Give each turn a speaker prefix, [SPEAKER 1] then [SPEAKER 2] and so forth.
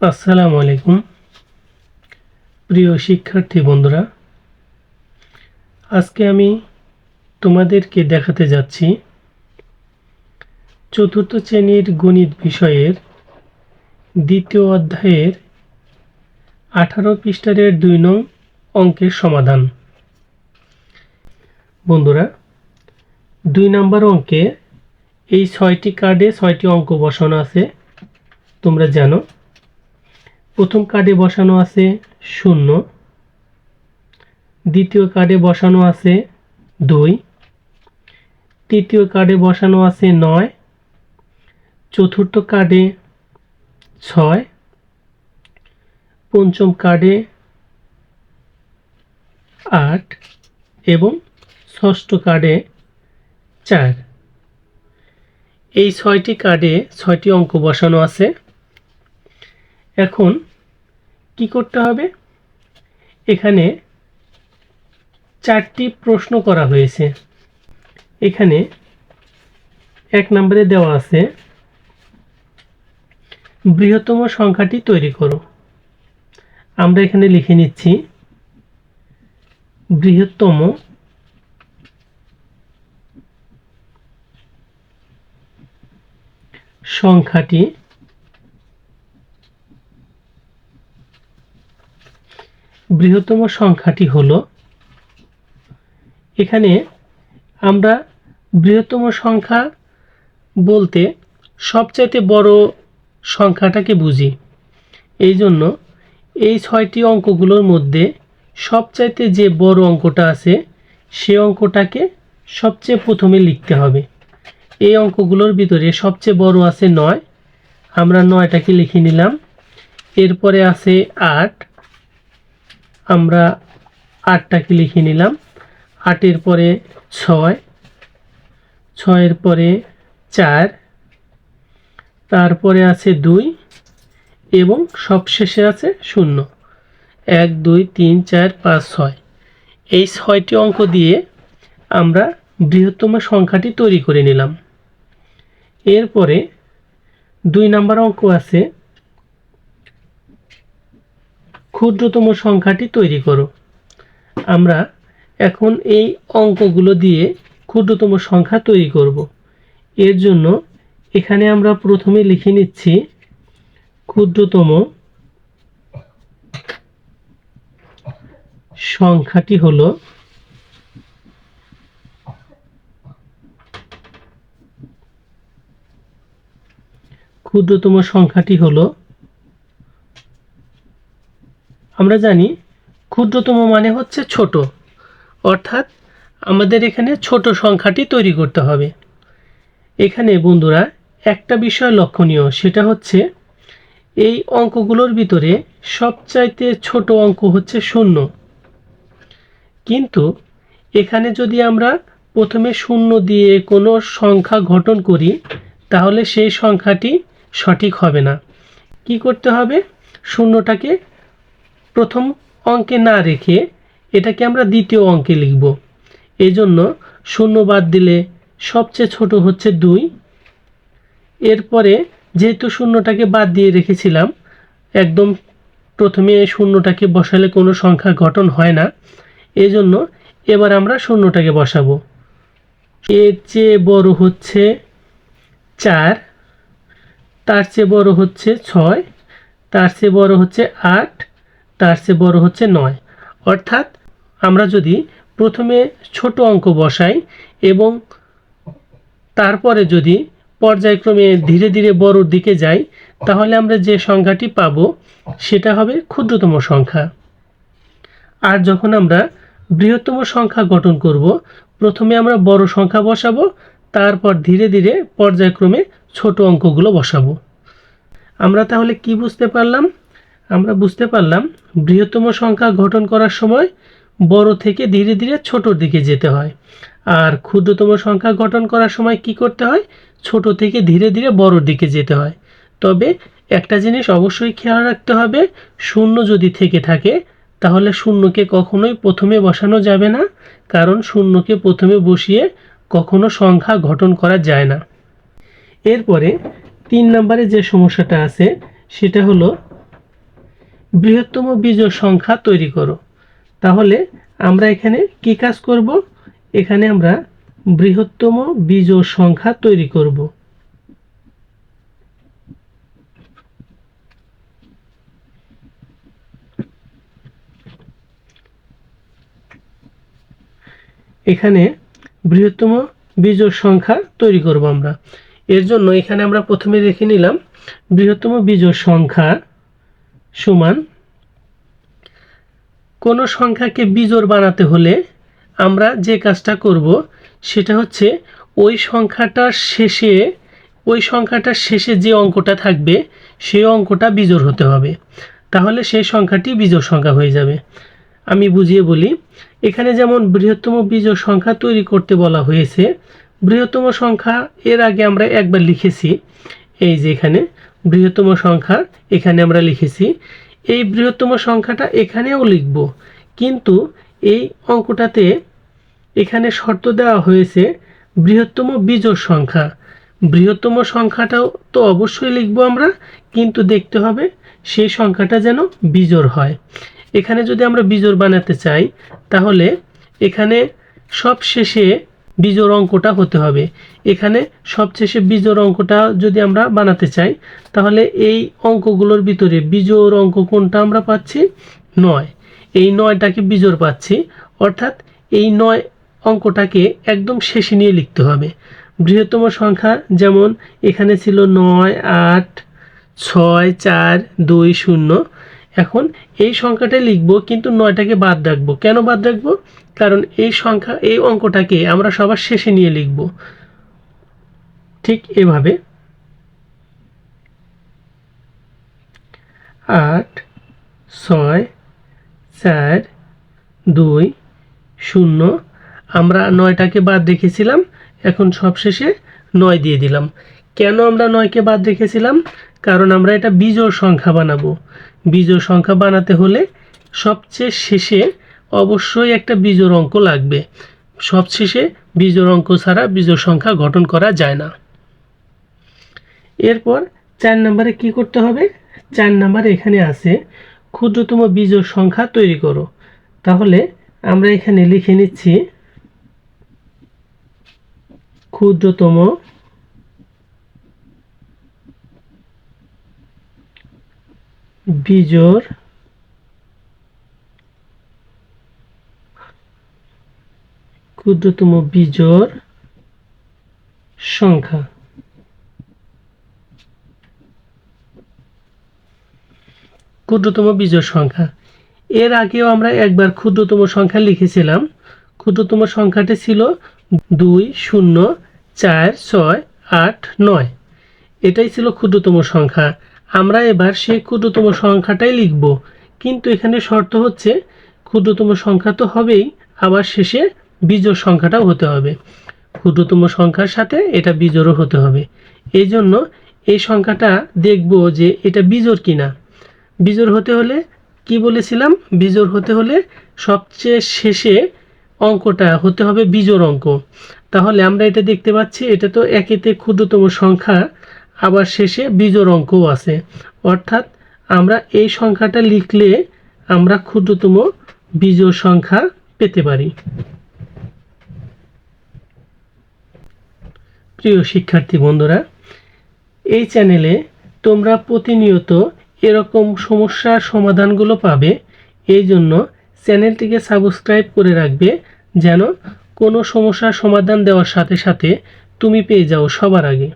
[SPEAKER 1] আসসালামু আলাইকুম প্রিয় শিক্ষার্থী বন্ধুরা, আজকে আমি তোমাদেরকে দেখাতে যাচ্ছি চতুর্থ শ্রেণীর গণিত বিষয়ের দ্বিতীয় অধ্যায়ের 18 পৃষ্ঠার 2 নং অঙ্কের সমাধান। বন্ধুরা, 2 নম্বর অঙ্কে এই 6টি কার্ডে 6টি অঙ্ক বসানো আছে। তোমরা জানো, প্রথম কার্ডে বসানো আছে 0, দ্বিতীয় কার্ডে বসানো আছে 2, তৃতীয় কার্ডে বসানো আছে 9, চতুর্থ কার্ডে 6, পঞ্চম কার্ডে 8 এবং ষষ্ঠ কার্ডে 4। এই 6টি কার্ডে 6টি অঙ্ক বসানো আছে। এখন কি করতে হবে? এখানে 4টি প্রশ্ন করা হয়েছে। এখানে 1 নম্বরে দেওয়া আছে বৃহত্তম সংখ্যাটি তৈরি করো। আমরা এখানে লিখে নিচ্ছি বৃহত্তম সংখ্যাটি হলো, এখানে আমরা বৃহত্তম সংখ্যা বলতে সবচাইতে বড় সংখ্যাটাকে বুঝি। এই জন্য এই 6টি অঙ্কগুলোর মধ্যে সবচাইতে যে বড় অঙ্কটা আছে সে অঙ্কটাকে সবচেয়ে প্রথমে লিখতে হবে। এই অঙ্কগুলোর ভিতরে সবচেয়ে বড় আছে 9, আমরা 9টাকে লিখে নিলাম। এরপরে আছে 8, আমরা 8টাকে লিখে নিলাম। 8-এর পরে 6, 6-এর পরে 4, তারপরে আছে 2 এবং সবশেষে আছে 0। 1 2 3 4 5 6। এই 6টি অঙ্ক দিয়ে আমরা বৃহত্তম সংখ্যাটি তৈরি করে নিলাম। এরপরে 2 নম্বর অঙ্ক আছে ক্ষুদ্রতম সংখ্যাটি তৈরি করো। আমরা এখন এই অঙ্কগুলো দিয়ে ক্ষুদ্রতম সংখ্যা তৈরি করব। এর জন্য এখানে আমরা প্রথমে লিখে নিচ্ছি ক্ষুদ্রতম সংখ্যাটি হলো আমরা জানি ক্ষুদ্রতম মানে হচ্ছে ছোট, অর্থাৎ আমাদের এখানে ছোট সংখ্যাটি তৈরি করতে হবে। এখানে বন্ধুরা একটা বিষয় লক্ষণীয়, সেটা হচ্ছে এই অঙ্কগুলোর ভিতরে সবচাইতে ছোট অঙ্ক হচ্ছে 0। কিন্তু এখানে যদি আমরা প্রথমে 0 দিয়ে কোনো সংখ্যা গঠন করি তাহলে সেই সংখ্যাটি সঠিক হবে না। কি করতে হবে? 0টাকে প্রথম অঙ্কে না রেখে এটাকে আমরা দ্বিতীয় অঙ্কে লিখব। এই জন্য 0 বাদ দিলে সবচেয়ে ছোট হচ্ছে 2। এরপরে যেহেতু 0টাকে বাদ দিয়ে রেখেছিলাম, একদম প্রথমে 0টাকে বসালে কোনো সংখ্যা গঠন হয় না। এই জন্য এবার আমরা 0টাকে বসাবো। এর চেয়ে বড় হচ্ছে 4, তার চেয়ে বড় হচ্ছে 6, তার চেয়ে বড় হচ্ছে 8, তার চেয়ে বড় হচ্ছে 9। অর্থাৎ আমরা যদি প্রথমে ছোট অঙ্ক বসাই এবং তারপরে যদি পর্যায়ক্রমে ধীরে ধীরে বড়র দিকে যাই তাহলে আমরা যে সংখ্যাটি পাবো সেটা হবে ক্ষুদ্রতম সংখ্যা। আর যখন আমরা বৃহত্তম সংখ্যা গঠন করব, প্রথমে আমরা বড় সংখ্যা বসাবো, তারপর ধীরে ধীরে পর্যায়ক্রমে ছোট অঙ্কগুলো বসাবো। আমরা তাহলে কি বুঝতে পারলাম? আমরা বুঝতে পারলাম বৃহত্তম সংখ্যা গঠন করার সময় বড় থেকে ধীরে ধীরে ছোটর দিকে যেতে হয়, আর ক্ষুদ্রতম সংখ্যা গঠন করার সময় কি করতে হয়? ছোট থেকে ধীরে ধীরে বড়র দিকে যেতে হয়। তবে একটা জিনিস অবশ্যই খেয়াল রাখতে হবে, 0 যদি থেকে থাকে তাহলে 0কে কখনোই প্রথমে বসানো যাবে না, কারণ 0কে প্রথমে বসিয়ে কখনো সংখ্যা গঠন করা যায় না। এরপরে 3 নম্বরে যে সমস্যাটা আছে সেটা হলো বৃহত্তম বিজোড় সংখ্যা তৈরি করো। তাহলে আমরা এখানে কি কাজ করব? এখানে আমরা বৃহত্তম বিজোড় সংখ্যা তৈরি করব। এখানে বৃহত্তম বিজোড় সংখ্যা তৈরি করব আমরা। এর জন্য এখানে আমরা প্রথমে লিখে নিলাম বৃহত্তম বিজোড় সংখ্যা সমান, কোনো সংখ্যাকে বিজোড় বানাতে হলে আমরা যে কাজটা করব সেটা হচ্ছে ওই সংখ্যাটার শেষে যে অঙ্কটা থাকবে সেই অঙ্কটা বিজোড় হতে হবে, তাহলে সেই সংখ্যাটি বিজোড় সংখ্যা হয়ে যাবে। আমি বুঝিয়ে বলি, এখানে যেমন বৃহত্তম বিজোড় সংখ্যা তৈরি করতে বলা হয়েছে, বৃহত্তম সংখ্যা এর আগে আমরা একবার লিখেছি, এই যে এখানে বৃহত্তম সংখ্যা এখানে আমরা লিখেছি, এই বৃহত্তম সংখ্যাটা এখানেও লিখব, কিন্তু এই অঙ্কটাতে এখানে শর্ত দেওয়া হয়েছে বৃহত্তম বিজোড় সংখ্যা। বৃহত্তম সংখ্যাটাও তো অবশ্যই লিখব আমরা, কিন্তু দেখতে হবে সেই সংখ্যাটা যেন বিজোড় হয়। এখানে যদি আমরা বিজোড় বানাতে চাই তাহলে এখানে সবশেষে বিজোড় অঙ্কটা হতে হবে। এখানে সবশেষে বিজোড় অঙ্কটা যদি আমরা বানাতে চাই তাহলে এই অঙ্কগুলোর ভিতরে বিজোড় অঙ্ক কোনটা আমরা পাচ্ছি? 9। এই 9টাকে বিজোড় পাচ্ছি, অর্থাৎ এই 9 অঙ্কটাকে একদম শেষে নিয়ে লিখতে হবে। বৃহত্তম সংখ্যা যেমন এখানে ছিল 9, 8, 6, 4, 2, 0। এখন এই সংখ্যাটা লিখব, কিন্তু 9টাকে বাদ রাখবো। কেন বাদ রাখবো? কারণ এই অঙ্কটাকে আমরা সবার শেষে নিয়ে লিখব। ঠিক এভাবে 8, 6, 4, 2, 0 আমরা 9টাকে বাদ রেখেছিলাম, এখন সবশেষে 9 দিয়ে দিলাম। কেন আমরা 9কে বাদ রেখেছিলাম? কারণ আমরা এটা বিজোড় সংখ্যা বানাবো। বিজোড় সংখ্যা বানাতে হলে সবচেয়ে শেষে অবশ্যই একটা বিজোড় অঙ্ক লাগবে। সবশেষে বিজোড় অঙ্ক ছাড়া বিজোড় সংখ্যা গঠন করা যায় না। এরপর 4 নম্বরে কি করতে হবে? 4 নম্বরে এখানে আছে ক্ষুদ্রতম বিজোড় সংখ্যা তৈরি করো। তাহলে আমরা এখানে লিখে নিচ্ছি ক্ষুদ্রতম বিজোড় সংখ্যা। ক্ষুদ্রতম বিজোড় সংখ্যা, এর আগেও আমরা একবার ক্ষুদ্রতম সংখ্যা লিখেছিলাম। ক্ষুদ্রতম সংখ্যাটি ছিল 2, 0, 4, 6, 8, 9। এটাই ছিল ক্ষুদ্রতম সংখ্যা। আমরা এবার সেই ক্ষুদ্রতম সংখ্যাটাই লিখব, কিন্তু এখানে শর্ত হচ্ছে ক্ষুদ্রতম সংখ্যা তো হবেই, আবার শেষে বিজোড় সংখ্যাটাও হতে হবে। ক্ষুদ্রতম সংখ্যার সাথে এটা বিজোড়ও হতে হবে। এই জন্য এই সংখ্যাটা দেখব যে এটা বিজোড় কিনা। বিজোড় হতে হলে কি বলেছিলাম? বিজোড় হতে হলে সবচেয়ে শেষে অঙ্কটা হতে হবে বিজোড় অঙ্ক। তাহলে আমরা এটা দেখতে পাচ্ছি, এটা তো একেতে ক্ষুদ্রতম সংখ্যা, আবার শেষে বিজোড় অঙ্কও আছে, অর্থাৎ আমরা এই সংখ্যাটা লিখলে আমরা ক্ষুদ্রতম বিজোড় সংখ্যা পেতে পারি। প্রিয় শিক্ষার্থী বন্ধুরা, এই চ্যানেলে তোমরা প্রতিনিয়ত এরকম সমস্যার সমাধানগুলো পাবে। এই জন্য চ্যানেলটিকে সাবস্ক্রাইব করে রাখবে, যেন কোনো সমস্যার সমাধান দেওয়ার সাথে সাথে তুমি পেয়ে যাও সবার আগে।